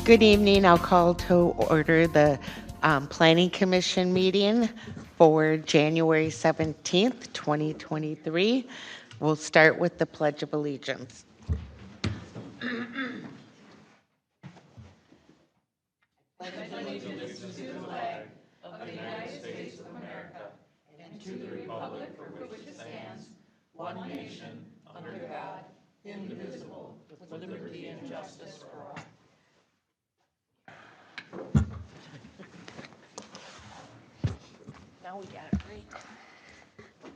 Good evening. I'll call to order the Planning Commission meeting for January 17th, 2023. We'll start with the Pledge of Allegiance. Now we got it right.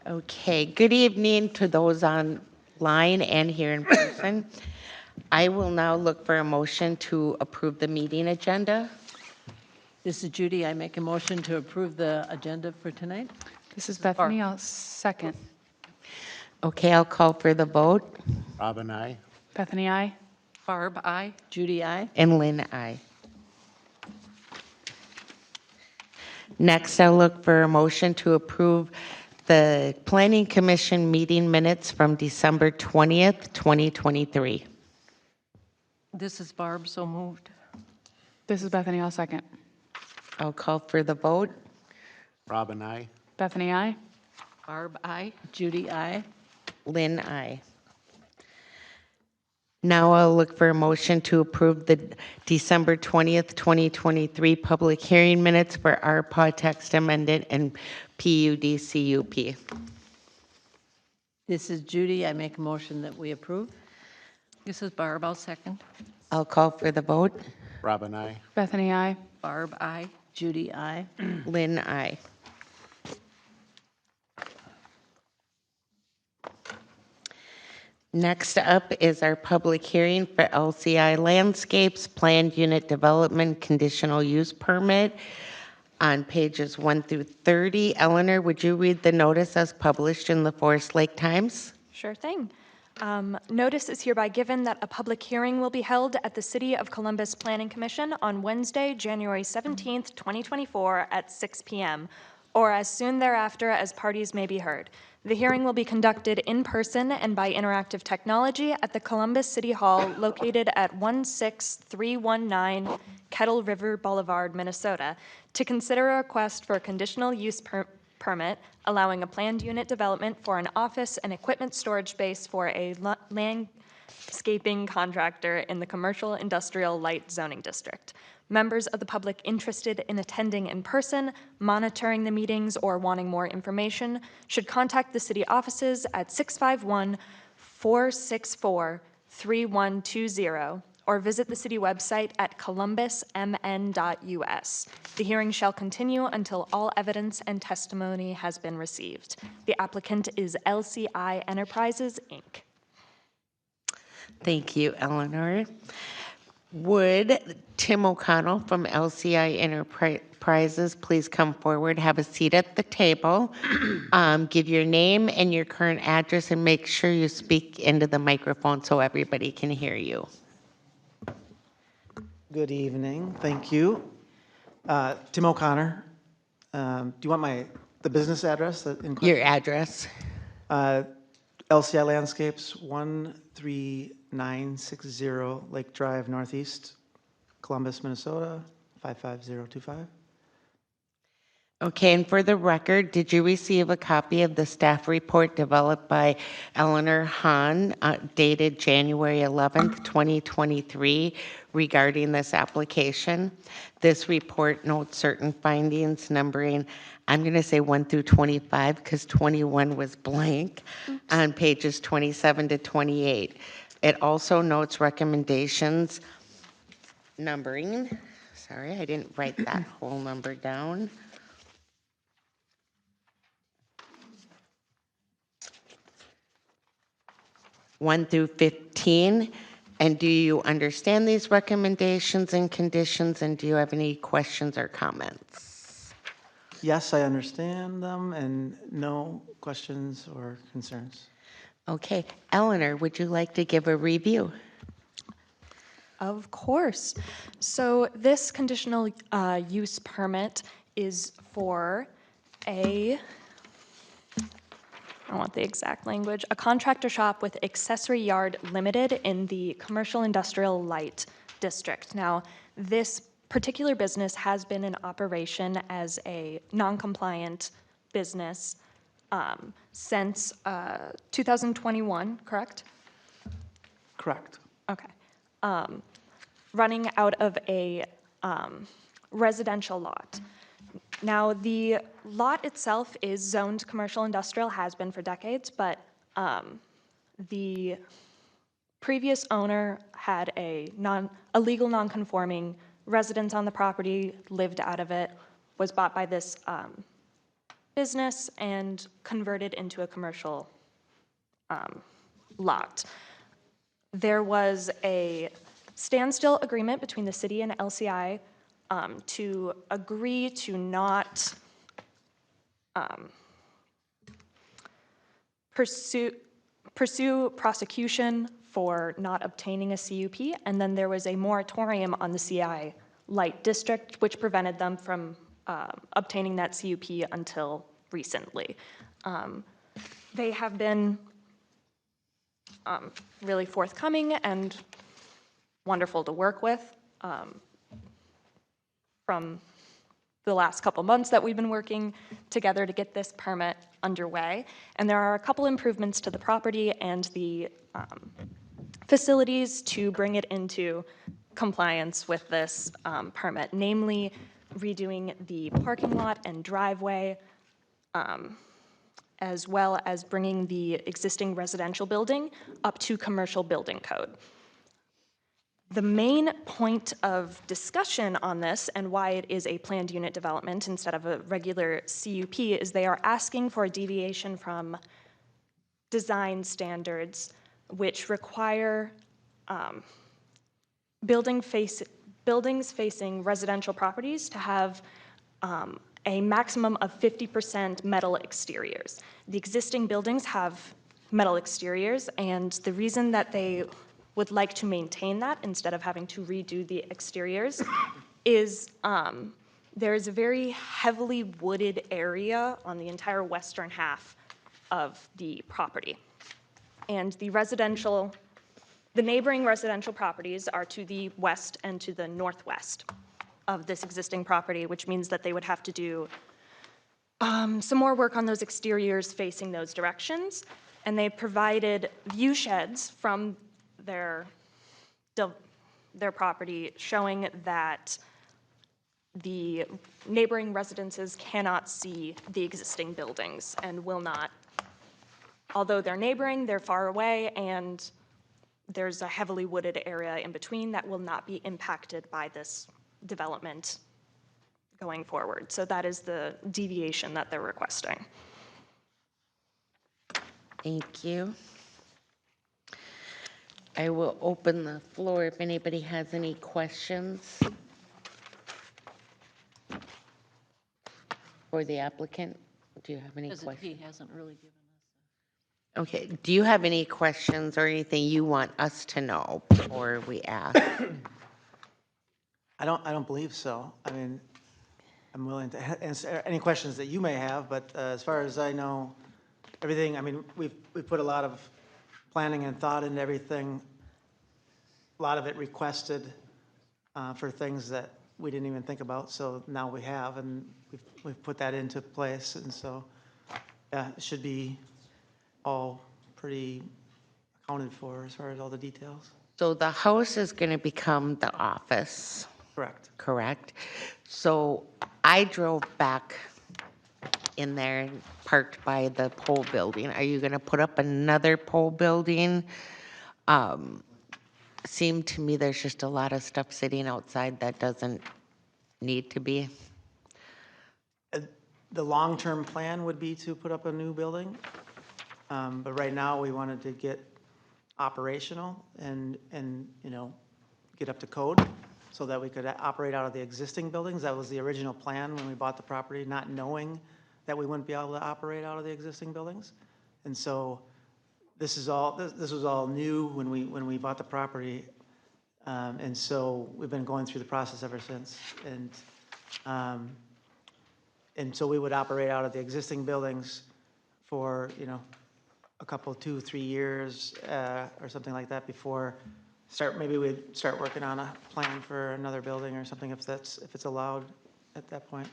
Okay, good evening to those online and here in person. I will now look for a motion to approve the meeting agenda. This is Judy. I make a motion to approve the agenda for tonight. This is Bethany. I'll second. Okay, I'll call for the vote. Rob and I. Bethany, aye. Barb, aye. Judy, aye. And Lynn, aye. Next, I'll look for a motion to approve the Planning Commission meeting minutes from December 20th, 2023. This is Barb, so moved. This is Bethany. I'll second. I'll call for the vote. Rob and I. Bethany, aye. Barb, aye. Judy, aye. Lynn, aye. Now I'll look for a motion to approve the December 20th, 2023 public hearing minutes for RPAW text amendment and PUD CUP. This is Judy. I make a motion that we approve. This is Barb. I'll second. I'll call for the vote. Rob and I. Bethany, aye. Barb, aye. Judy, aye. Lynn, aye. Next up is our public hearing for LCI Landscapes Planned Unit Development Conditional Use Permit on pages 1 through 30. Eleanor, would you read the notice as published in the Forest Lake Times? Sure thing. Notice is hereby given that a public hearing will be held at the City of Columbus Planning Commission on Wednesday, January 17th, 2024 at 6 p.m., or as soon thereafter as parties may be heard. The hearing will be conducted in person and by interactive technology at the Columbus City Hall located at 16319 Kettle River Boulevard, Minnesota, to consider a request for a conditional use permit allowing a planned unit development for an office and equipment storage space for a landscaping contractor in the Commercial Industrial Light Zoning District. Members of the public interested in attending in person, monitoring the meetings, or wanting more information should contact the city offices at 651-464-3120 or visit the city website at columbusmn.us. The hearing shall continue until all evidence and testimony has been received. The applicant is LCI Enterprises, Inc. Thank you, Eleanor. Would Tim O'Connell from LCI Enterprises please come forward, have a seat at the table, give your name and your current address, and make sure you speak into the microphone so everybody can hear you. Good evening. Thank you. Tim O'Connor. Do you want the business address? Your address. LCI Landscapes, 13960 Lake Drive Northeast, Columbus, Minnesota, 55025. Okay, and for the record, did you receive a copy of the staff report developed by Eleanor Hahn dated January 11th, 2023 regarding this application? This report notes certain findings numbering, I'm going to say 1 through 25 because 21 was blank, on pages 27 to 28. It also notes recommendations numbering. Sorry, I didn't write that whole number down. One through 15. And do you understand these recommendations and conditions, and do you have any questions or comments? Yes, I understand them, and no questions or concerns. Okay, Eleanor, would you like to give a review? Of course. So this conditional use permit is for I want the exact language, a contractor shop with accessory yard limited in the Commercial Industrial Light District. Now, This particular business has been in operation as a non-compliant business since 2021, correct? Correct. Okay. Running out of a residential lot. Now, the lot itself is zoned commercial industrial, has been for decades, but the previous owner had a legal non-conforming residence on the property, lived out of it, was bought by this business and converted into a commercial lot. There was a standstill agreement between the city and LCI to agree to not pursue prosecution for not obtaining a CUP, and then there was a moratorium on the CI Light District, which prevented them from obtaining that CUP until recently. They have been really forthcoming and wonderful to work with from the last couple months that we've been working together to get this permit underway. And there are a couple improvements to the property and the facilities to bring it into compliance with this permit, namely redoing the parking lot and driveway, as well as bringing the existing residential building up to commercial building code. The main point of discussion on this and why it is a planned unit development instead of a regular CUP is they are asking for a deviation from design standards which require buildings facing residential properties to have a maximum of 50% metal exteriors. The existing buildings have metal exteriors, and the reason that they would like to maintain that instead of having to redo the exteriors is there is a very heavily wooded area on the entire western half of the property. And the neighboring residential properties are to the west and to the northwest of this existing property, which means that they would have to do some more work on those exteriors facing those directions. And they provided view sheds from their property showing that the neighboring residences cannot see the existing buildings and will not. Although they're neighboring, they're far away, and there's a heavily wooded area in between that will not be impacted by this development going forward. So that is the deviation that they're requesting. Thank you. I will open the floor if anybody has any questions for the applicant. Do you have any Because questions? he hasn't really given us. Okay, do you have any questions or anything you want us to know before we ask? I don't believe so. I mean, I'm willing to answer any questions that you may have, but as far as I know, everything, I mean, we've put a lot of planning and thought into everything, a lot of it requested for things that we didn't even think about, so now we have, and we've put that into place, and so, yeah, it should be all pretty accounted for as far as all the details. So the house is going to become the office, Correct. correct? So I drove back in there and parked by the pole building. Are you going to put up another pole building? Seemed to me there's just a lot of stuff sitting outside that doesn't need to be. The long-term plan would be to put up a new building, but right now we wanted to get operational and get up to code so that we could operate out of the existing buildings. That was the original plan when we bought the property, not knowing that we wouldn't be able to operate out of the existing buildings. And so this was all new when we bought the property. And so we've been going through the process ever since. And so we would operate out of the existing buildings for, a couple, 2-3 years or something like that before maybe we'd start working on a plan for another building or something if it's allowed at that point.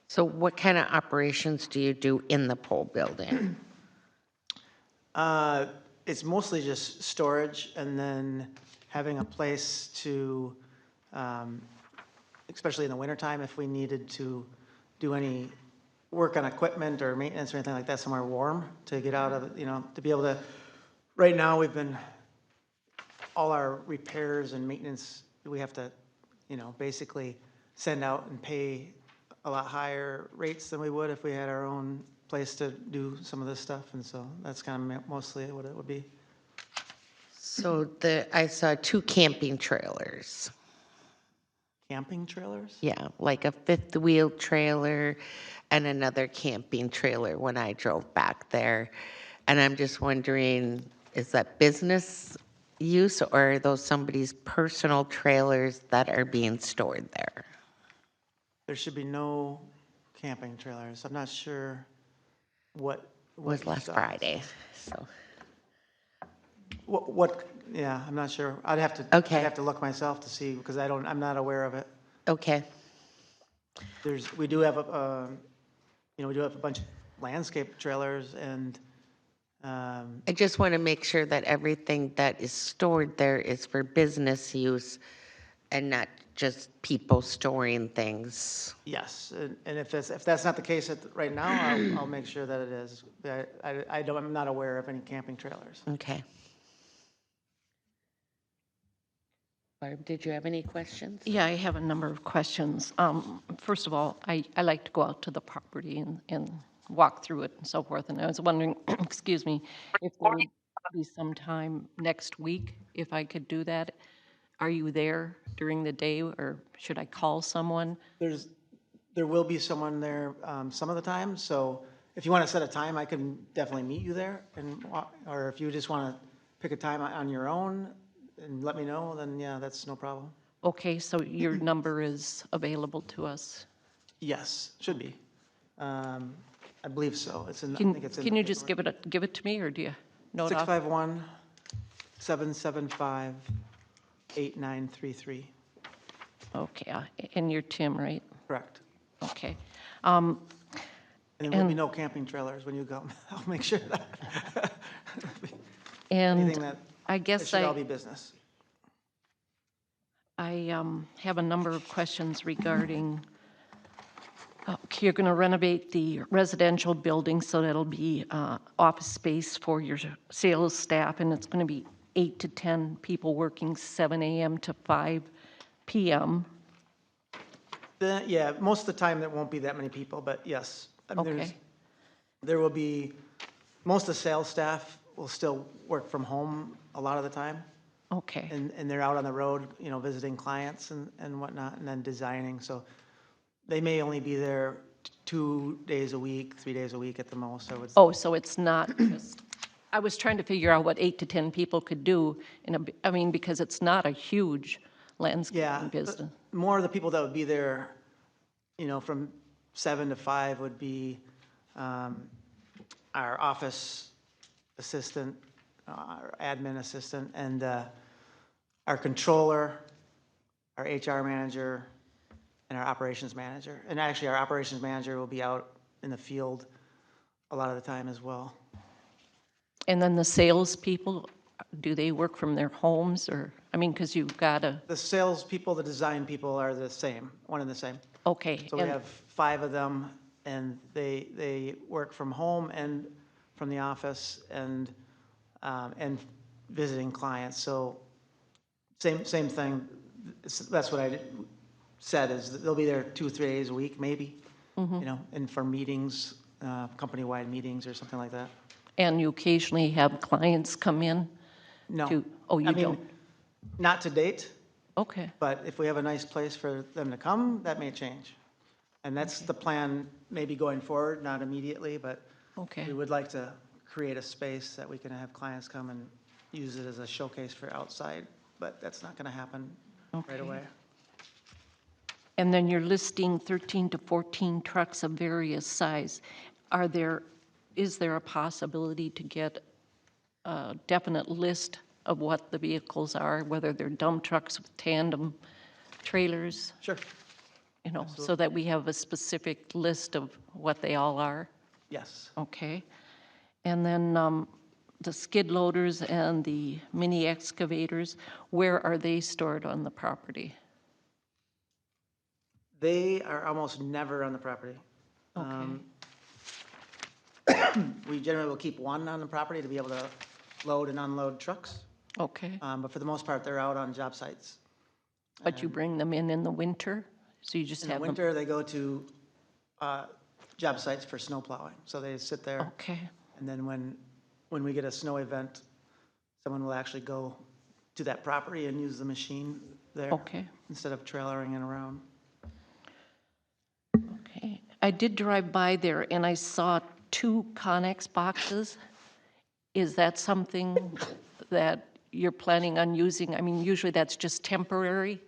So what kind of operations do you do in the pole building? It's mostly just storage and then having a place to, especially in the wintertime, if we needed to do any work on equipment or maintenance or anything like that, somewhere warm to get out of, to be able to, right now, all our repairs and maintenance, we have to, basically send out and pay a lot higher rates than we would if we had our own place to do some of this stuff. And so that's kind of mostly what it would be. So I saw 2 camping trailers. Camping trailers? Yeah, like a fifth wheel trailer and another camping trailer when I drove back there. And I'm just wondering, is that business use or are those somebody's personal trailers that are being stored there? There should be no camping trailers. I'm not sure what. It was you last saw. Friday, so. Yeah, I'm not sure. I'd have Okay. to look myself to see, because I'm not aware of it. Okay, We do have we do have a bunch of landscape trailers and, I just want to make sure that everything that is stored there is for business use and not just people storing things. yes, and if that's not the case right now, I'll make sure that it is. I'm not aware of any camping trailers. Okay. Barb, did you have any questions? Yeah, I have a number of questions. First of all, I like to go out to the property and walk through it and so forth, and I was wondering, excuse me, if there would be some time next week, if I could do that. Are you there during the day, or should I call someone? There will be someone there some of the time, so if you want to set a time, I can definitely meet you there, or if you just want to pick a time on your own and let me know, then yeah, that's no problem. Okay, so your number is available to us. Yes, should be. I believe so. I Can think it's in. can you just give it to me, or do you know it off? 651-775-8933. Okay, and you're Tim, right? Correct. Okay. And there will be And- no camping trailers when you come. I'll make sure that. And Anything that, I it guess should all be business. I have a number of questions regarding, you're going to renovate the residential building, so that'll be office space for your sales staff, and it's going to be 8 to 10 people working 7 a.m. to 5 p.m. Yeah, most of the time there won't be that many people, but yes. I mean, Okay. there will be, most of the sales staff will still work from home a lot of the time. Okay. And they're out on the road, visiting clients and whatnot, and then designing. So they may only be there 2 days a week, 3 days a week at the most, I would say. Oh, so it's not just, I was trying to figure out what 8 to 10 people could do I mean, because it's not a huge landscaping Yeah, business. more of the people that would be there, from 7 to 5 would be our office assistant, our admin assistant, and our controller, our HR manager, and our operations manager. And actually, our operations manager will be out in the field a lot of the time as well. And then the salespeople, do they work from their homes, or, I mean, because you've got to, The salespeople, the design people are the same, one and the same. okay. So we and- have 5 of them, and they work from home and from the office and visiting clients. So same thing. That's what I said, is that they'll be there 2 or 3 days a week, maybe, and for meetings, company-wide meetings or something like that. And you occasionally have clients come in? No. Oh, you I mean, don't? not to date, Okay, but if we have a nice place for them to come, that may change. And that's the plan, maybe going forward, not immediately, but okay. we would like to create a space that we can have clients come and use it as a showcase for outside, but that's not going to happen right Okay. away. And then you're listing 13 to 14 trucks of various size. Is there a possibility to get a definite list of what the vehicles are, whether they're dump trucks with tandem trailers, Sure, you know, so that we have a specific list of what they all are? yes. Okay. And then the skid loaders and the mini excavators, where are they stored on the property? They are almost never on the property. Okay. We generally will keep one on the property to be able to load and unload trucks, Okay. but for the most part, they're out on job sites. But you bring them in the winter? So you just In the have them? winter, they go to job sites for snow plowing, so they sit there. Okay. And then when we get a snow event, someone will actually go to that property and use the machine there. Okay. Instead of trailering it around. Okay. I did drive by there and I saw 2 Connex boxes. Is that something that you're planning on using? I mean, usually that's just temporary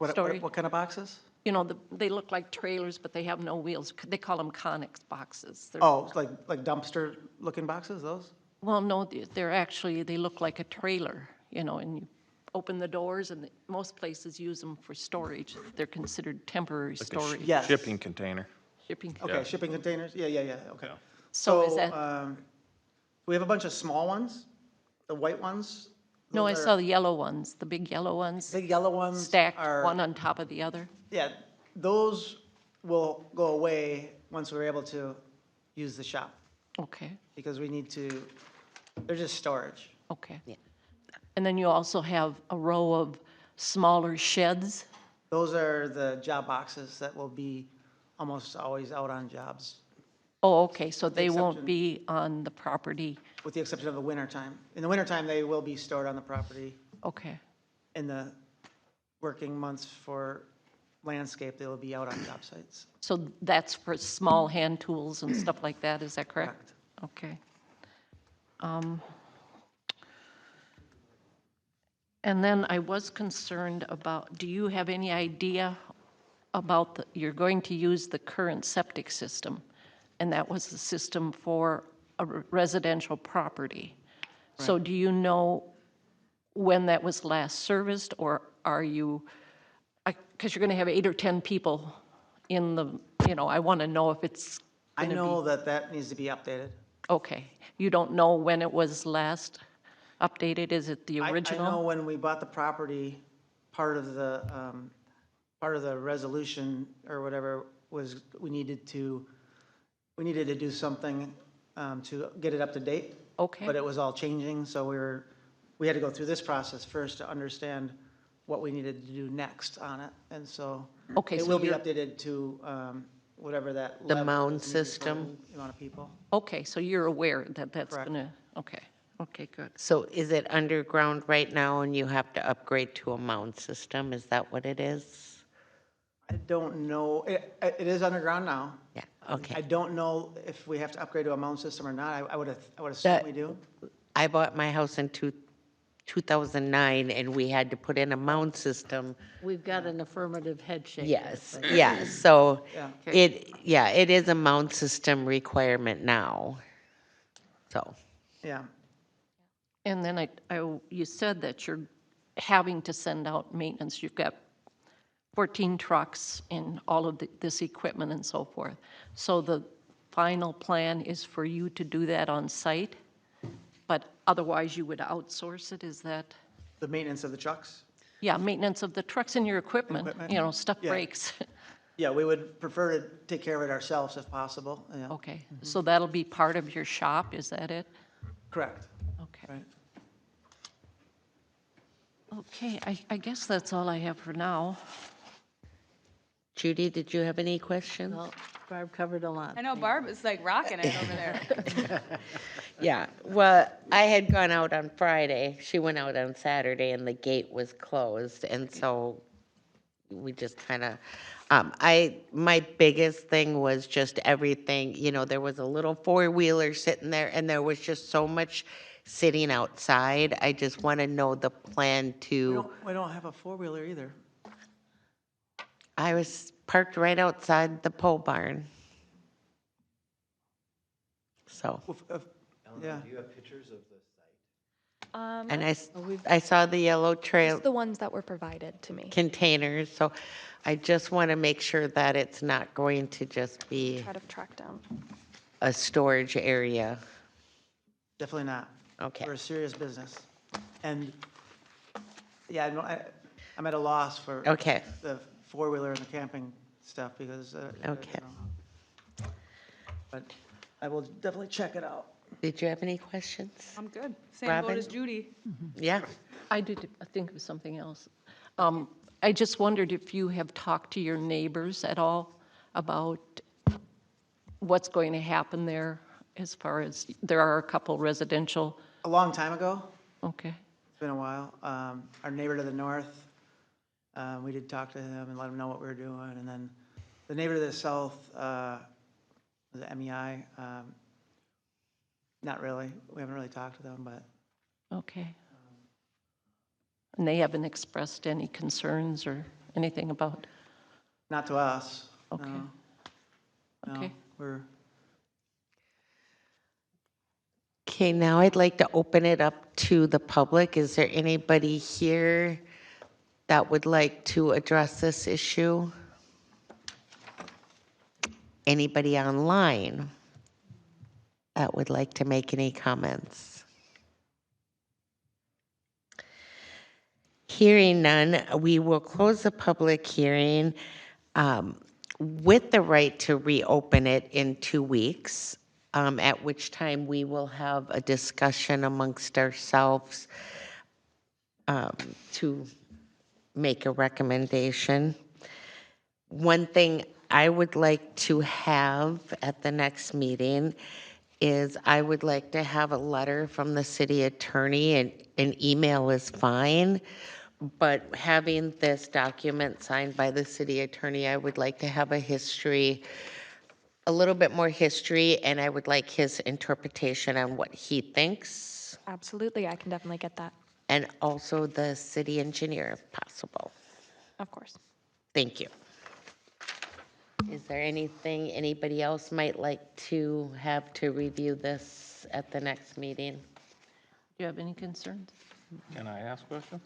storage. What kind of boxes? You know, they look like trailers, but they have no wheels. They call them Connex boxes. Oh, like dumpster-looking boxes, those? Well, no, they're actually, they look like a trailer, you know, and you open the doors, and most places use them for storage. They're considered temporary storage. Yes. Shipping container. Shipping. Okay, shipping containers? Yeah, okay. So is that, We have a bunch of small ones, the white ones. no, I Those saw are- the yellow ones, the big yellow ones, Big yellow ones stacked are. one on top of the other. Yeah, those will go away once we're able to use the shop, Okay, because we need to, they're just storage. okay. And then you also have a row of smaller sheds? Those are the job boxes that will be almost always out on jobs, Oh, okay, so they won't exception- be on the property. with the exception of the wintertime. In the wintertime, they will be stored on the property. Okay, In the working months for landscape, they will be out on job sites. so that's for small hand tools and stuff like that, is that correct? Okay. And then I was concerned about, do you have any idea about, you're going to use the current septic system, and that was the system for a residential property. So do you know when that was last serviced, or are you, because you're going to have 8 or 10 people in the, you know, I want to know if it's I going to be. know that needs to be updated. Okay, you don't know when it was last updated? Is it the I know original? when we bought the property, part of the resolution or whatever was, we needed to do something to get it up to date. Okay. But it was all changing, so we had to go through this process first to understand what we needed to do next on it. And so Okay, it so will be you're- updated to whatever that. The level mound is needed for system? the amount of people. Okay, so you're aware that that's Correct. going to, okay, good. So is it underground right now and you have to upgrade to a mound system? Is that what it is? I don't know, it is underground now. Yeah, I okay. don't know if we have to upgrade to a mound system or not. I would assume That- we do. I bought my house in 2009 and we had to put in a mound system. We've got an affirmative head shake. there, Yes, but- yeah, so Yeah. it is a mound system requirement now. So, Yeah, And then you said that you're having to send out maintenance. You've got 14 trucks and all of this equipment and so forth. So the final plan is for you to do that on site, but otherwise you would outsource it, is that? the maintenance of the trucks. Yeah, maintenance of the trucks and your equipment, Equipment. you know, stuff Yeah. breaks. Yeah, we would prefer to take care of it ourselves if possible. Yeah, Okay, so that'll be part of your shop, is that it? correct, Okay. right. Okay, I guess that's all I have for now. Judy, did you have any questions? Well, Barb covered a lot. I know Barb is like rocking it over there. Yeah, well, I had gone out on Friday. She went out on Saturday and the gate was closed. And so we just kind of, my biggest thing was just everything, you know, there was a little four-wheeler sitting there and there was just so much sitting outside. I just want to know the plan to, We don't have a four-wheeler either. I was parked right outside the pole barn. So, Yeah, And I saw the yellow trail Just the ones that were provided to me. containers, so I just want to make sure that it's not going to just be Try to track down. a storage area. Definitely not. Okay. We're a serious business. And, yeah, I'm at a loss for Okay. the four-wheeler and the camping stuff because, Okay. But I will definitely check it out. Did you have any questions? I'm good. Same boat Robin? as Judy. Yeah. I did think of something else. I just wondered if you have talked to your neighbors at all about what's going to happen there as far as, there are a couple residential, A long time ago, okay, it's been a while, our neighbor to the north, we did talk to him and let him know what we were doing. And then the neighbor to the south, the MEI, not really. We haven't really talked to them, but okay. And they haven't expressed any concerns or anything about, not to us. Okay. No. No, okay. we're, Okay, now I'd like to open it up to the public. Is there anybody here that would like to address this issue? Anybody online that would like to make any comments? Hearing none, we will close the public hearing with the right to reopen it in 2 weeks, at which time we will have a discussion amongst ourselves to make a recommendation. One thing I would like to have at the next meeting is I would like to have a letter from the city attorney, and an email is fine, but having this document signed by the city attorney, I would like to have a history, a little bit more history, and I would like his interpretation on what he thinks, Absolutely, I can definitely get that, and also the city engineer if possible. of course. Thank you. Is there anything anybody else might like to have to review this at the next meeting? Do you have any concerns? Can I ask questions?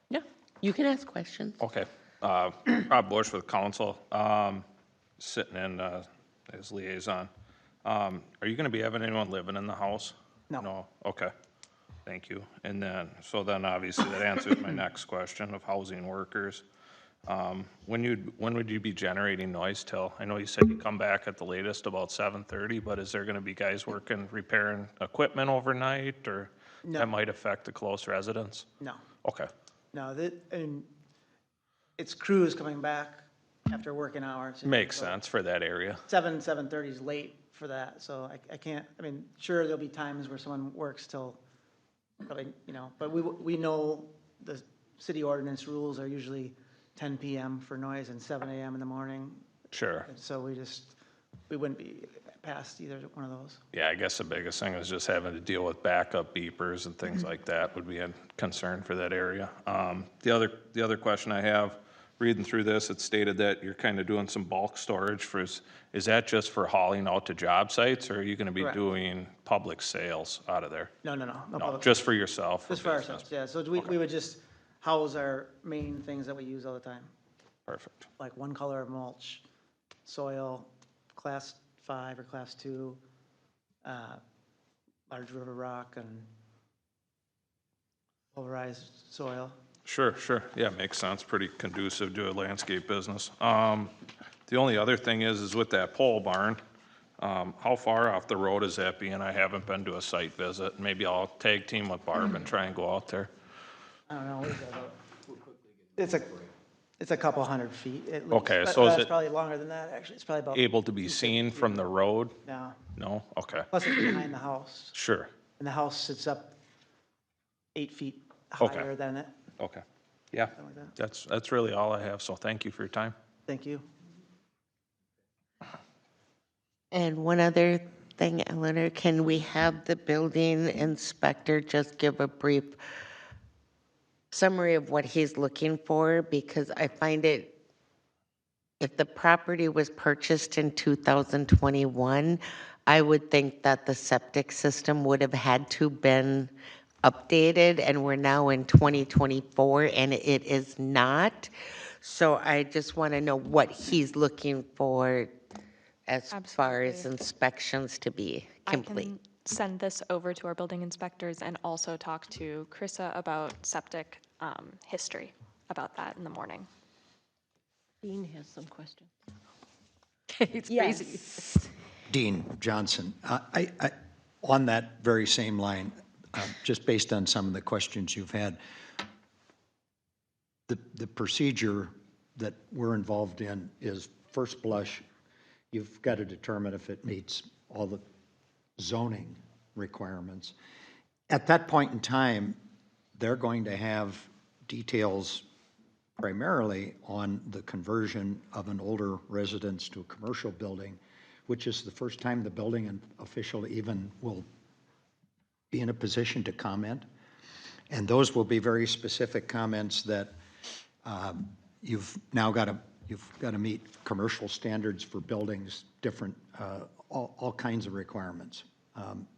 Yeah, you can ask questions. Okay. Rob Bush with council, sitting in as liaison. Are you going to be having anyone living in the house? No. No? Okay. Thank you. And then, so then obviously that answers my next question of housing workers. When would you be generating noise till? I know you said you come back at the latest about 7:30, but is there going to be guys working, repairing equipment overnight, or No. that might affect the close residents? no, Okay. no, and it's crews coming back after working hours. Makes So sense for that area. 7:30 is late for that, so I can't, I mean, sure, there'll be times where someone works till, probably, but we know the city ordinance rules are usually 10 PM for noise and 7 AM in the morning, Sure. so we wouldn't be past either one of those. Yeah, I guess the biggest thing is just having to deal with backup beepers and things like that would be a concern for that area. The other question I have, reading through this, it stated that you're kind of doing some bulk storage for, is that just for hauling out to job sites, or are you going to be Correct. doing public sales out of there? No No, public. just for yourself? Just for ourselves, yeah, so we would just house our main things that we use all the time, Perfect. like one color of mulch, soil, class 5 or class 2, large river rock and pulverized soil. Sure, sure. Yeah, makes sense. Pretty conducive to a landscape business. The only other thing is with that pole barn, how far off the road is that being? I haven't been to a site visit. Maybe I'll tag team with Barb and try and go out there. I don't know, what is that about? It's a couple 100 feet at least. Okay, but so is that's it probably longer than that, actually, it's probably about. Able to be seen from the road? No, No? Okay, plus it's behind the house, sure. and the house sits up 8 feet Okay. higher than it, Okay. Yeah, something like that. that's really all I have, so thank you for your time. Thank you. And one other thing, Eleanor, can we have the building inspector just give a brief summary of what he's looking for? Because I find it, if the property was purchased in 2021, I would think that the septic system would have had to been updated, and we're now in 2024, and it is not. So I just want to know what he's looking for as far as Absolutely. inspections to be I complete. can send this over to our building inspectors and also talk to Krista about septic history about that in the morning. Dean has some questions. It's crazy. Yes. Dean Johnson, on that very same line, just based on some of the questions you've had, the procedure that we're involved in is first blush, you've got to determine if it meets all the zoning requirements. At that point in time, they're going to have details primarily on the conversion of an older residence to a commercial building, which is the first time the building official even will be in a position to comment. And those will be very specific comments that you've now got to meet commercial standards for buildings, different, all kinds of requirements.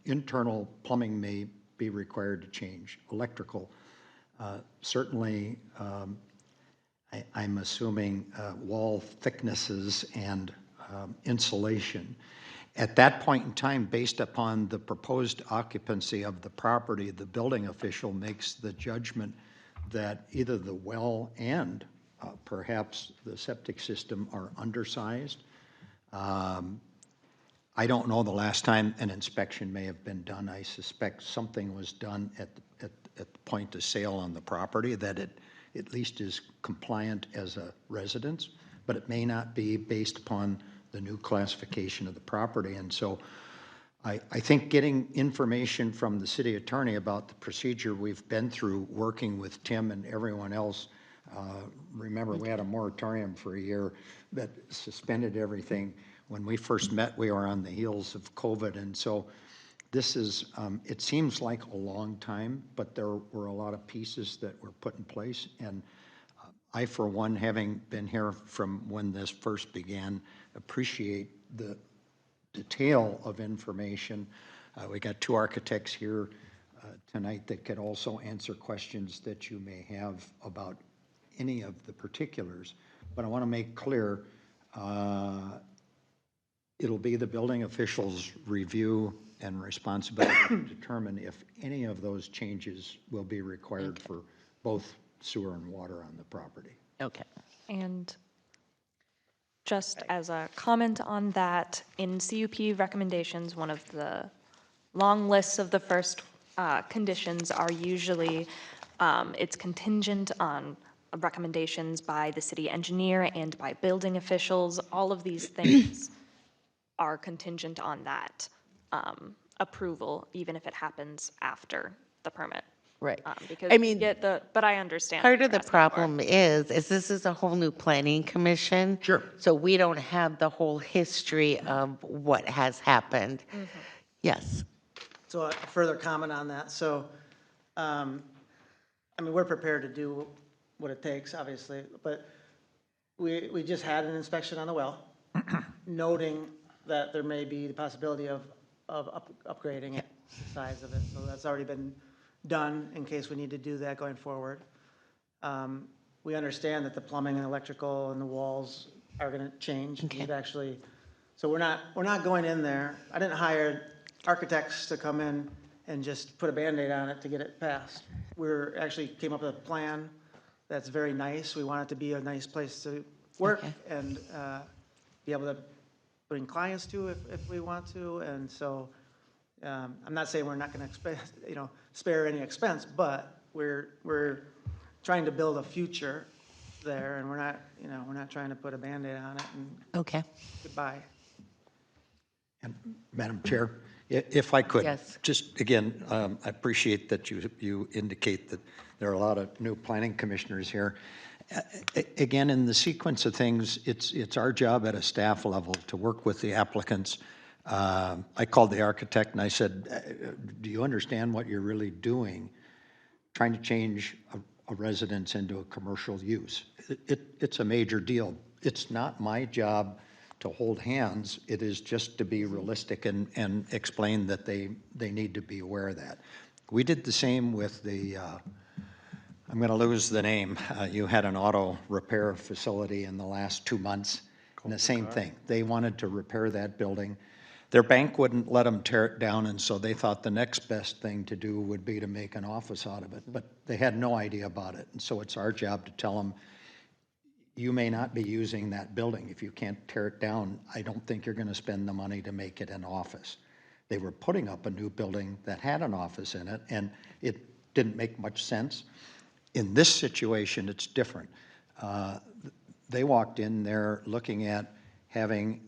Internal plumbing may be required to change. Electrical, certainly, I'm assuming wall thicknesses and insulation. At that point in time, based upon the proposed occupancy of the property, the building official makes the judgment that either the well and perhaps the septic system are undersized. I don't know the last time an inspection may have been done. I suspect something was done at the point of sale on the property, that it at least is compliant as a residence, but it may not be based upon the new classification of the property. And so I think getting information from the city attorney about the procedure we've been through, working with Tim and everyone else. Remember, we had a moratorium for a year that suspended everything. When we first met, we were on the heels of COVID. And so this is, it seems like a long time, but there were a lot of pieces that were put in place. And I, for one, having been here from when this first began, appreciate the detail of information. We got two architects here tonight that could also answer questions that you may have about any of the particulars. But I want to make clear, it'll be the building official's review and responsibility to determine if any of those changes will be required for both sewer and water on the property. Okay. And just as a comment on that, in CUP recommendations, one of the long lists of the first conditions are usually, it's contingent on recommendations by the city engineer and by building officials. All of these things are contingent on that approval, even if it happens after the permit. Right. Because I we mean, get but I understand. part what of the you're asking for. problem is this is a whole new planning commission. Sure. So we don't have the whole history of what has happened. Yes. So a further comment on that. So, I mean, we're prepared to do what it takes, obviously, but we just had an inspection on the well, noting that there may be the possibility of upgrading it, the size of it. So that's already been done in case we need to do that going forward. We understand that the plumbing and electrical and the walls are going to change. Okay. We've actually, so we're not going in there. I didn't hire architects to come in and just put a Band-Aid on it to get it passed. We're actually came up with a plan that's very nice. We want it to be a nice place to work Okay. and be able to bring clients to if we want to. And so I'm not saying we're not going to spare any expense, but we're trying to build a future there, and we're not trying to put a Band-Aid on it and Okay. goodbye. And Madam Chair, if I could. Yes. Just, again, I appreciate that you indicate that there are a lot of new planning commissioners here. Again, in the sequence of things, it's our job at a staff level to work with the applicants. I called the architect and I said, do you understand what you're really doing, trying to change a residence into a commercial use? It's a major deal. It's not my job to hold hands. It is just to be realistic and explain that they need to be aware of that. We did the same with the, I'm going to lose the name. You had an auto repair facility in the last 2 months, and the same thing. They wanted to repair that building. Their bank wouldn't let them tear it down, and so they thought the next best thing to do would be to make an office out of it, but they had no idea about it. And so it's our job to tell them, you may not be using that building. If you can't tear it down, I don't think you're going to spend the money to make it an office. They were putting up a new building that had an office in it, and it didn't make much sense. In this situation, it's different. They walked in there looking at having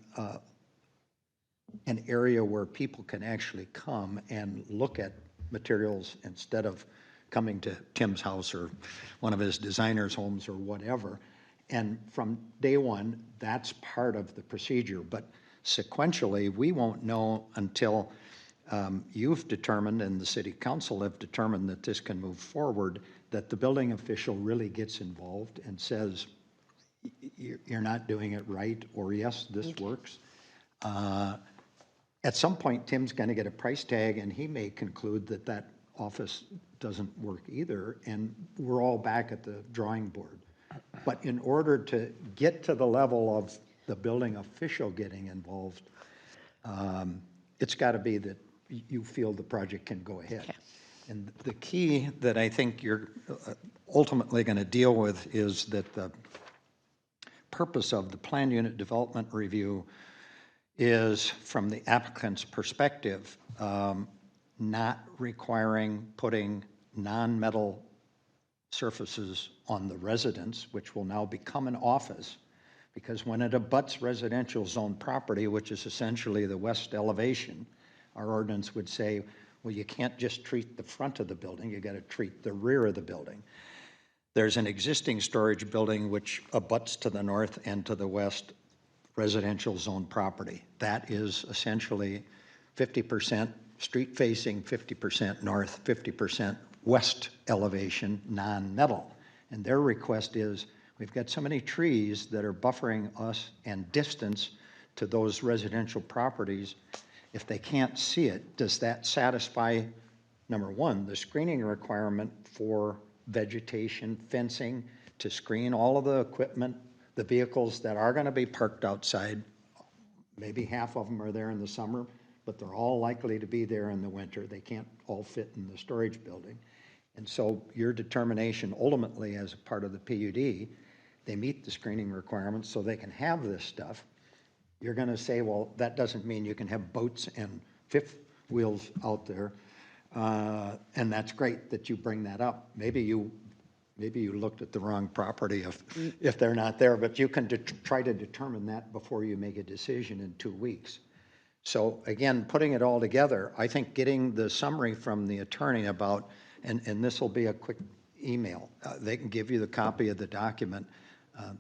an area where people can actually come and look at materials instead of coming to Tim's house or one of his designer's homes or whatever. And from day one, that's part of the procedure. But sequentially, we won't know until you've determined and the city council have determined that this can move forward, that the building official really gets involved and says, you're not doing it right, or yes, this works. At some point, Tim's going to get a price tag, and he may conclude that that office doesn't work either, and we're all back at the drawing board. But in order to get to the level of the building official getting involved, it's got to be that you feel the project can go ahead. Okay. And the key that I think you're ultimately going to deal with is that the purpose of the plan unit development review is, from the applicant's perspective, not requiring putting non-metal surfaces on the residence, which will now become an office, because when it abuts residential zone property, which is essentially the west elevation, our ordinance would say, well, you can't just treat the front of the building, you got to treat the rear of the building. There's an existing storage building which abuts to the north and to the west residential zone property. That is essentially 50% street facing, 50% north, 50% west elevation, non-metal. And their request is, we've got so many trees that are buffering us and distance to those residential properties. If they can't see it, does that satisfy, number one, the screening requirement for vegetation, fencing, to screen all of the equipment, the vehicles that are going to be parked outside? Maybe half of them are there in the summer, but they're all likely to be there in the winter. They can't all fit in the storage building. And so your determination ultimately as a part of the PUD, they meet the screening requirements so they can have this stuff. You're going to say, well, that doesn't mean you can have boats and fifth wheels out there. And that's great that you bring that up. Maybe you looked at the wrong property if they're not there, but you can try to determine that before you make a decision in 2 weeks. So again, putting it all together, I think getting the summary from the attorney about, and this will be a quick email, they can give you the copy of the document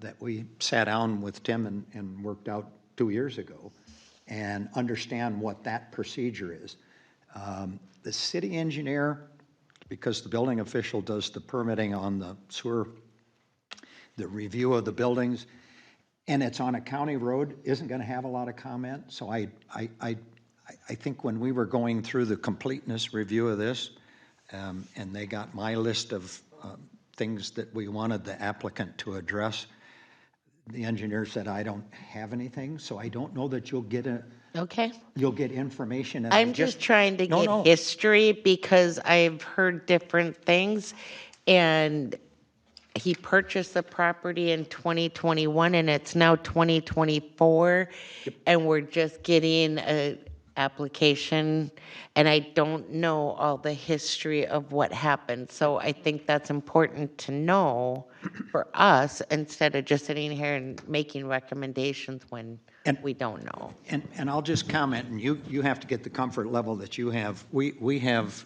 that we sat down with Tim and worked out 2 years ago, and understand what that procedure is. The city engineer, because the building official does the permitting on the sewer, the review of the buildings, and it's on a county road, isn't going to have a lot of comment. So I think when we were going through the completeness review of this, and they got my list of things that we wanted the applicant to address, the engineer said, I don't have anything, so I don't know that you'll get you'll get information. And I'm just trying to get history because I've heard different things. And he purchased the property in 2021 and it's now 2024. And we're just getting a application, and I don't know all the history of what happened. So I think that's important to know for us, instead of just sitting here and making recommendations when we don't know. And I'll just comment, and you have to get the comfort level that you have. We have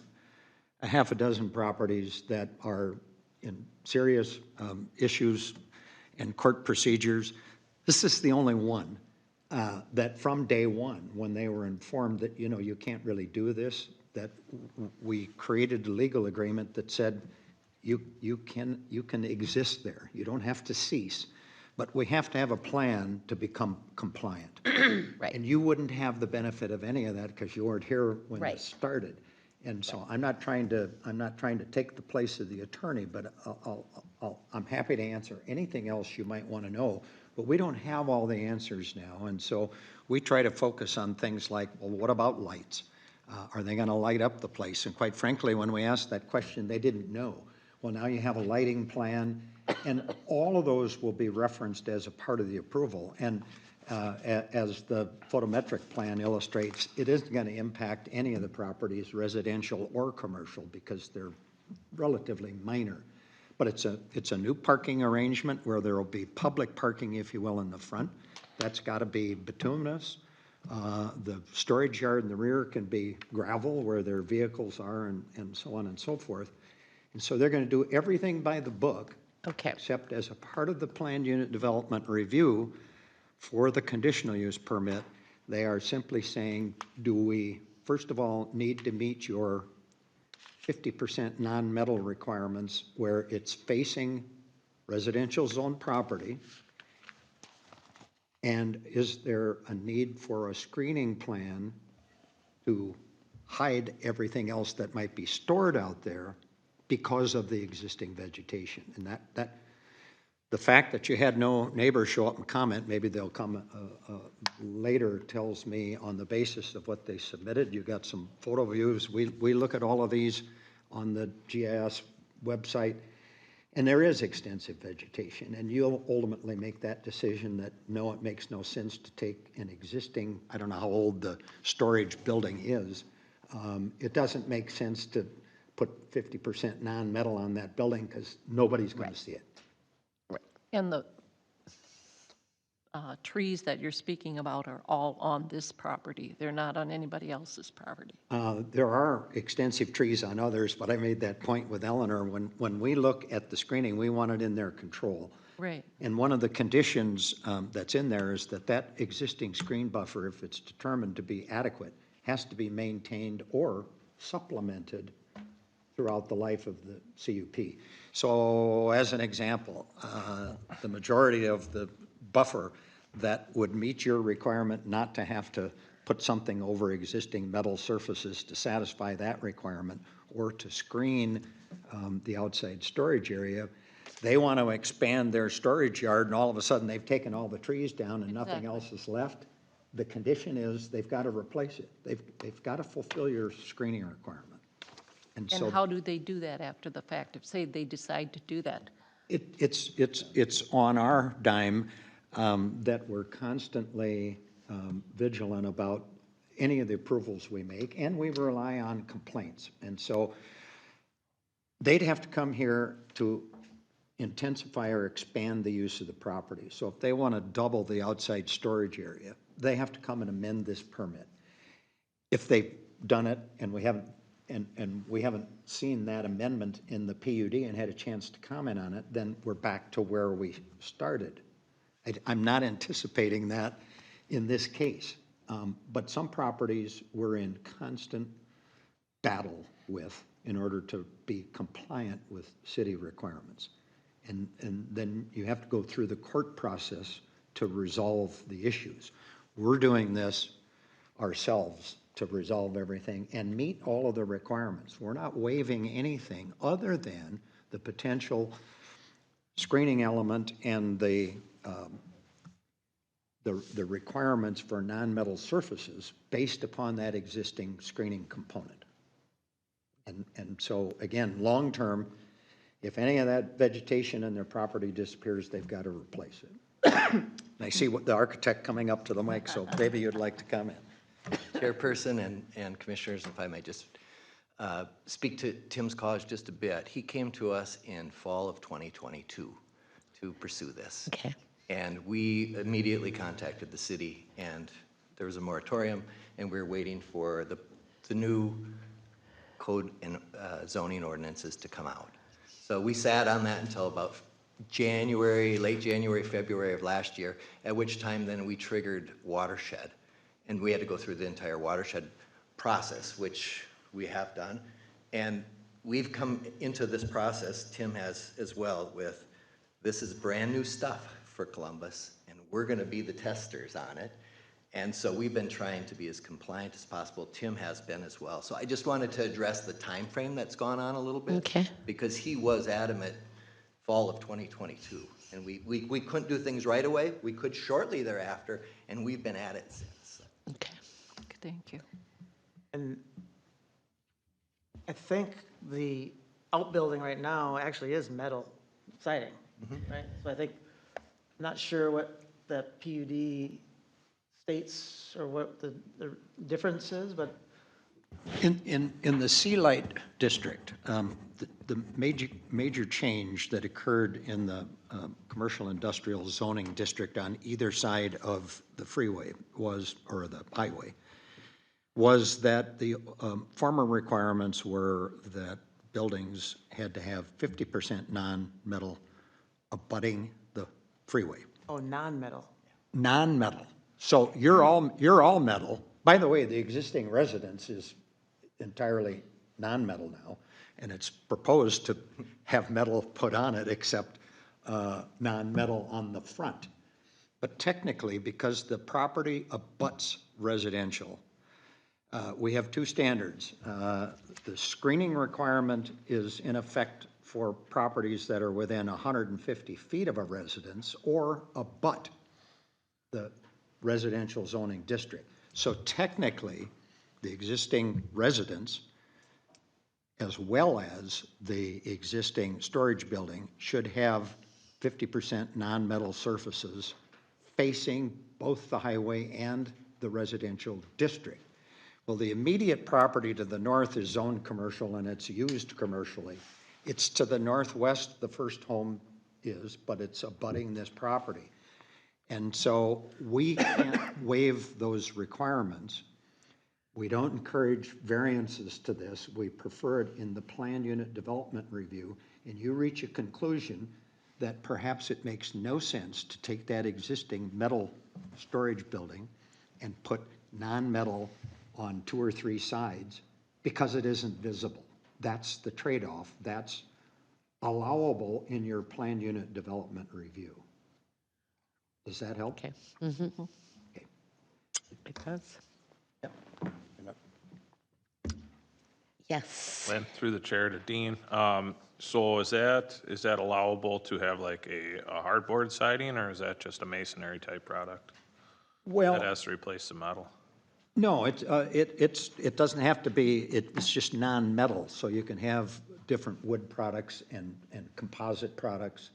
a half a dozen properties that are in serious issues and court procedures. This is the only one that from day one, when they were informed that, you can't really do this, that we created a legal agreement that said you can exist there. You don't have to cease, but we have to have a plan to become compliant. Right. And you wouldn't have the benefit of any of that because you weren't here when Right. it started. And so I'm not trying to take the place of the attorney, but I'm happy to answer anything else you might want to know. But we don't have all the answers now, and so we try to focus on things like, well, what about lights? Are they going to light up the place? And quite frankly, when we asked that question, they didn't know. Well, now you have a lighting plan, and all of those will be referenced as a part of the approval. And as the photometric plan illustrates, it isn't going to impact any of the properties, residential or commercial, because they're relatively minor. But it's a new parking arrangement where there will be public parking, if you will, in the front. That's got to be bituminous. The storage yard in the rear can be gravel where their vehicles are, and so on and so forth. And so they're going to do everything by the book. Okay. Except as a part of the planned unit development review for the conditional use permit, they are simply saying, do we, first of all, need to meet your 50% non-metal requirements where it's facing residential zone property? And is there a need for a screening plan to hide everything else that might be stored out there because of the existing vegetation? And the fact that you had no neighbors show up and comment, maybe they'll come later, tells me on the basis of what they submitted. You got some photo views. We look at all of these on the GIS website, and there is extensive vegetation, and you'll ultimately make that decision that no, it makes no sense to take an existing, I don't know how old the storage building is. It doesn't make sense to put 50% non-metal on that building because nobody's going to see it. And the trees that you're speaking about are all on this property. They're not on anybody else's property. There are extensive trees on others, but I made that point with Eleanor. When we look at the screening, we want it in their control. Right. And one of the conditions that's in there is that existing screen buffer, if it's determined to be adequate, has to be maintained or supplemented throughout the life of the CUP. So as an example, the majority of the buffer that would meet your requirement not to have to put something over existing metal surfaces to satisfy that requirement or to screen the outside storage area, they want to expand their storage yard and all of a sudden they've taken all the trees down and nothing else is left. The condition is they've got to replace it. They've got to fulfill your screening requirement. And so how do they do that after the fact, if, say, they decide to do that? It's on our dime that we're constantly vigilant about any of the approvals we make, and we rely on complaints. And so they'd have to come here to intensify or expand the use of the property. So if they want to double the outside storage area, they have to come and amend this permit. If they've done it and we haven't seen that amendment in the PUD and had a chance to comment on it, then we're back to where we started. I'm not anticipating that in this case, but some properties we're in constant battle with in order to be compliant with city requirements. And then you have to go through the court process to resolve the issues. We're doing this ourselves to resolve everything and meet all of the requirements. We're not waiving anything other than the potential screening element and the requirements for non-metal surfaces based upon that existing screening component. And so again, long-term, if any of that vegetation in their property disappears, they've got to replace it. And I see what the architect coming up to the mic, so maybe you'd like to comment. Chairperson and commissioners, if I may just speak to Tim's cause just a bit. He came to us in fall of 2022 to pursue this. Okay. And we immediately contacted the city, and there was a moratorium, and we were waiting for the new code and zoning ordinances to come out. So we sat on that until about late January, February of last year, at which time then we triggered watershed. And we had to go through the entire watershed process, which we have done. And we've come into this process, Tim has as well, with this is brand new stuff for Columbus, and we're gonna be the testers on it. And so we've been trying to be as compliant as possible. Tim has been as well. So I just wanted to address the time frame that's gone on a little bit. Okay. Because he was adamant fall of 2022. And we couldn't do things right away. We could shortly thereafter, and we've been at it since. Okay. Thank you. And I think the outbuilding right now actually is metal siding, right? So I think, I'm not sure what the PUD states or what the difference is, but In the Sea Light District, the major change that occurred in the commercial industrial zoning district on either side of the freeway was, or the highway, was that the former requirements were that buildings had to have 50% non-metal abutting the freeway. oh, non-metal. Non-metal. So you're all metal. By the way, the existing residence is entirely non-metal now, and it's proposed to have metal put on it except non-metal on the front. But technically, because the property abuts residential, we have two standards. The screening requirement is in effect for properties that are within 150 feet of a residence or abut the residential zoning district. So technically, the existing residence, as well as the existing storage building, should have 50% non-metal surfaces facing both the highway and the residential district. Well, the immediate property to the north is zoned commercial and it's used commercially. It's to the northwest, the first home is, but it's abutting this property. And so we can't waive those requirements. We don't encourage variances to this. We prefer it in the planned unit development review, and you reach a conclusion that perhaps it makes no sense to take that existing metal storage building and put non-metal on 2 or 3 sides because it isn't visible. That's the trade-off. That's allowable in your planned unit development review. Does that help? Okay. Okay. It does. Yep. Yes. Lynn, through the chair to Dean. So is that allowable to have like a hardboard siding, or is that just a masonry type product that Well, has to replace the metal? no, it doesn't have to be, it's just non-metal, so you can have different wood products and composite products.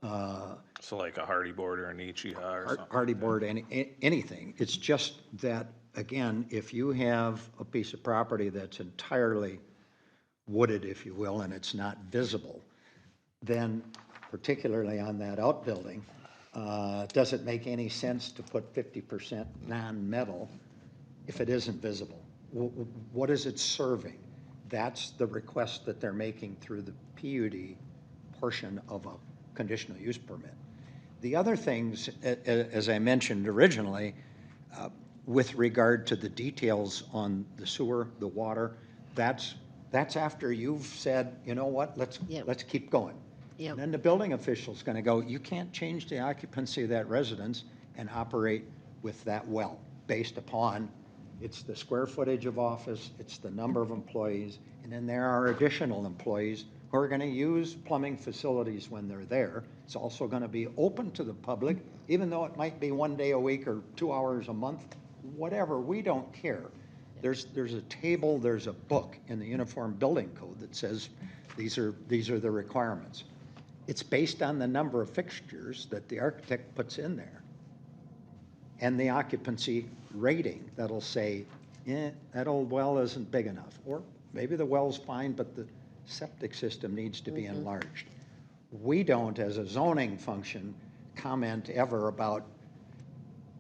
So like a hardy board or an Ichiha or something? Hardy board, anything. It's just that, again, if you have a piece of property that's entirely wooded, if you will, and it's not visible, then particularly on that outbuilding, does it make any sense to put 50% non-metal if it isn't visible? What is it serving? That's the request that they're making through the PUD portion of a conditional use permit. The other things, as I mentioned originally, with regard to the details on the sewer, the water, that's after you've said, you know what, let's keep going. Yep. And then the building official's gonna go, you can't change the occupancy of that residence and operate with that well, based upon it's the square footage of office, it's the number of employees, and then there are additional employees who are gonna use plumbing facilities when they're there. It's also gonna be open to the public, even though it might be 1 day a week or 2 hours a month, whatever, we don't care. There's a table, there's a book in the Uniform Building Code that says these are the requirements. It's based on the number of fixtures that the architect puts in there and the occupancy rating that'll say, that old well isn't big enough, or maybe the well's fine, but the septic system needs to be enlarged. We don't, as a zoning function, comment ever about,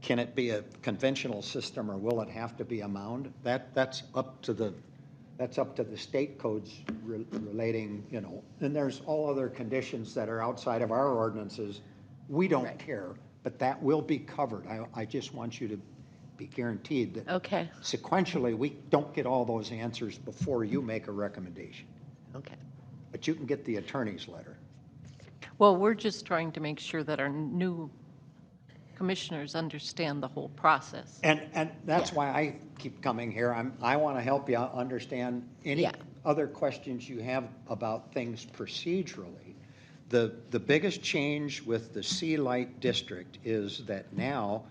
can it be a conventional system or will it have to be a mound? That's up to the state codes relating, you know, and there's all other conditions that are outside of our ordinances. We don't care, but that will be covered. I just want you to be guaranteed that Okay. sequentially, we don't get all those answers before you make a recommendation. Okay. But you can get the attorney's letter. Well, we're just trying to make sure that our new commissioners understand the whole process. And that's why I keep coming here. I want to help you understand any Yeah. other questions you have about things procedurally. The biggest change with the Sea Light District is that now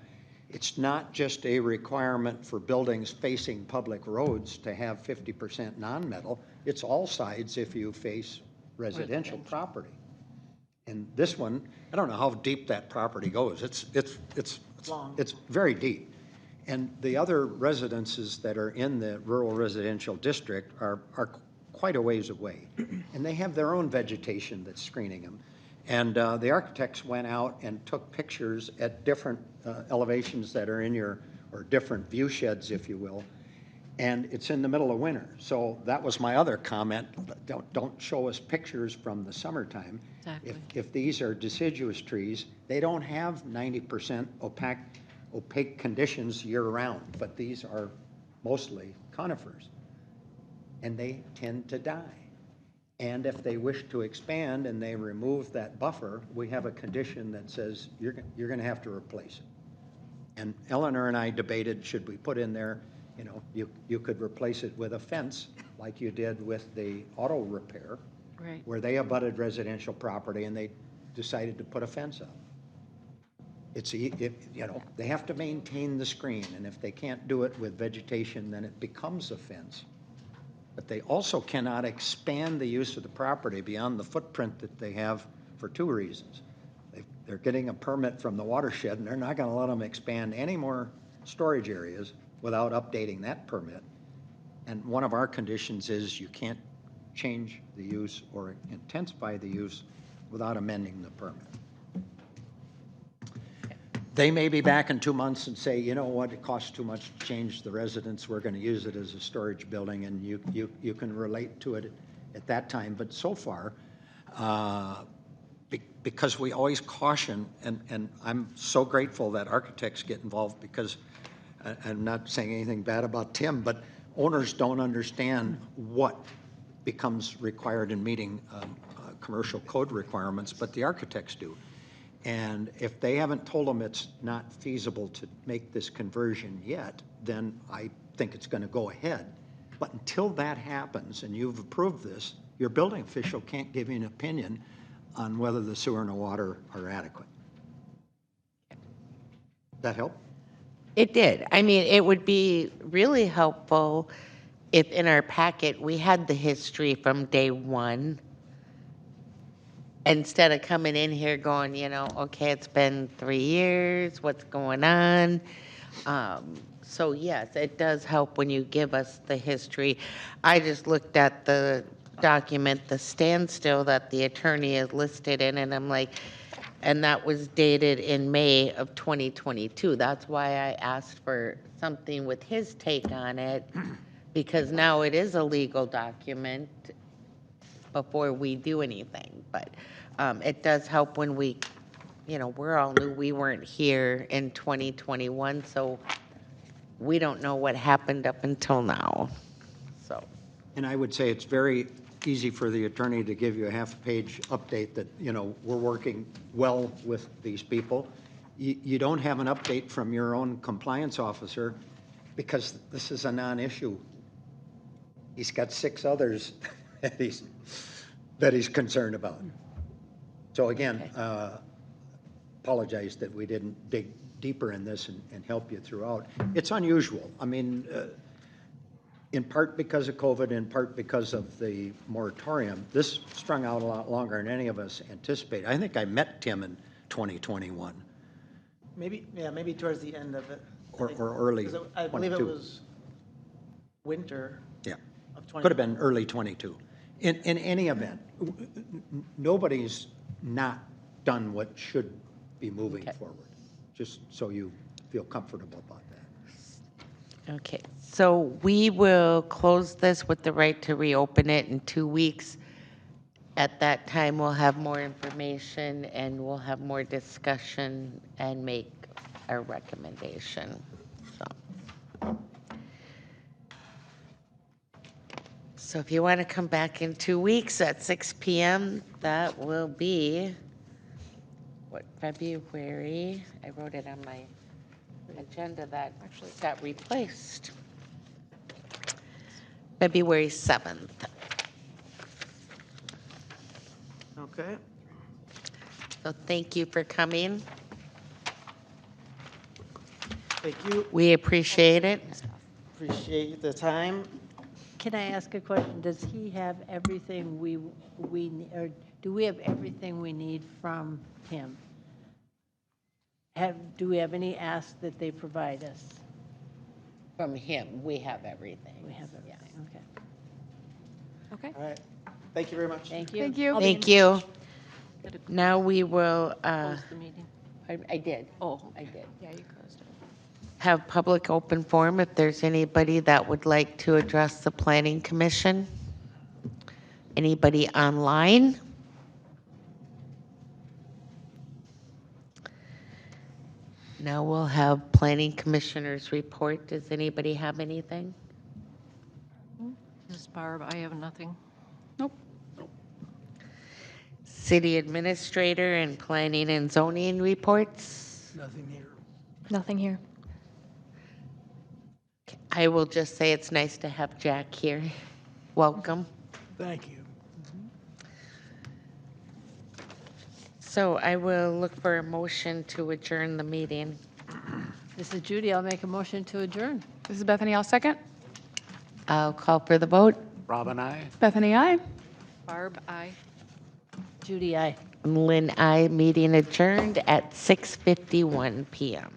it's not just a requirement for buildings facing public roads to have 50% non-metal. It's all sides if you face residential property. And this one, I don't know how deep that property goes. It's long. It's very deep. And the other residences that are in the rural residential district are quite a ways away. And they have their own vegetation that's screening them. And the architects went out and took pictures at different elevations that are in your, or different view sheds, if you will. And it's in the middle of winter. So that was my other comment. Don't show us pictures from the summertime. Exactly. If these are deciduous trees, they don't have 90% opaque conditions year-round, but these are mostly conifers, and they tend to die. And if they wish to expand and they remove that buffer, we have a condition that says you're going to have to replace it. And Eleanor and I debated, should we put in there, you know, you could replace it with a fence like you did with the auto repair, Right. where they abutted residential property and they decided to put a fence up. You know, they have to maintain the screen, and if they can't do it with vegetation, then it becomes a fence. But they also cannot expand the use of the property beyond the footprint that they have for two reasons. They're getting a permit from the watershed, and they're not going to let them expand any more storage areas without updating that permit. And one of our conditions is you can't change the use or intensify the use without amending the permit. They may be back in 2 months and say, you know what, it costs too much to change the residence, we're going to use it as a storage building, and you can relate to it at that time. But so far, because we always caution, and I'm so grateful that architects get involved, because I'm not saying anything bad about Tim, but owners don't understand what becomes required in meeting commercial code requirements, but the architects do. And if they haven't told them it's not feasible to make this conversion yet, then I think it's going to go ahead. But until that happens and you've approved this, your building official can't give you an opinion on whether the sewer and the water are adequate. That help? It did. I mean, it would be really helpful if in our packet we had the history from day one, instead of coming in here going, you know, okay, it's been 3 years, what's going on? So yes, it does help when you give us the history. I just looked at the document, the standstill that the attorney is listed in, and I'm like, and that was dated in May of 2022. That's why I asked for something with his take on it, because now it is a legal document before we do anything. But it does help when we, you know, we're all new. We weren't here in 2021, so we don't know what happened up until now. So, And I would say it's very easy for the attorney to give you a half-page update that, you know, we're working well with these people. You don't have an update from your own compliance officer because this is a non-issue. He's got 6 others that he's concerned about. So again, apologize that we didn't dig deeper in this and help you throughout. It's unusual. I mean, in part because of COVID, in part because of the moratorium, this strung out a lot longer than any of us anticipated. I think I met Tim in 2021. Maybe, yeah, maybe towards the end of it. Or early 'Cause I believe it 22. was winter Yeah, of 20. could have been early 22. In any event, nobody's not done what should be moving forward, just so you feel comfortable about that. okay, so we will close this with the right to reopen it in 2 weeks. At that time, we'll have more information and we'll have more discussion and make a recommendation. So if you want to come back in 2 weeks at 6 p.m., that will be what, February, I wrote it on my agenda that got replaced. February 7th. Okay. So thank you for coming. Thank you. We appreciate it. Appreciate the time. Can I ask a question? Does he have everything or do we have everything we need from him? Do we have any ask that they provide us? From him, we have everything. We have everything, okay. Okay. All right. Thank you very much. Thank you. Thank you. Thank you. Now we will, Close the meeting. I did. Oh, I did. Yeah, you closed it. Have public open forum if there's anybody that would like to address the planning commission. Anybody online? Now we'll have planning commissioners report. Does anybody have anything? Ms. Barb, I have nothing. Nope. City administrator and planning and zoning reports? Nothing here. I will just say it's nice to have Jack here. Welcome. Thank you. So I will look for a motion to adjourn the meeting. This is Judy. I'll make a motion to adjourn. This is Bethany, I'll second. I'll call for the vote. Rob and I. Bethany, aye. Barb, aye. Judy, aye. Lynn, I meeting adjourned at 6:51 PM.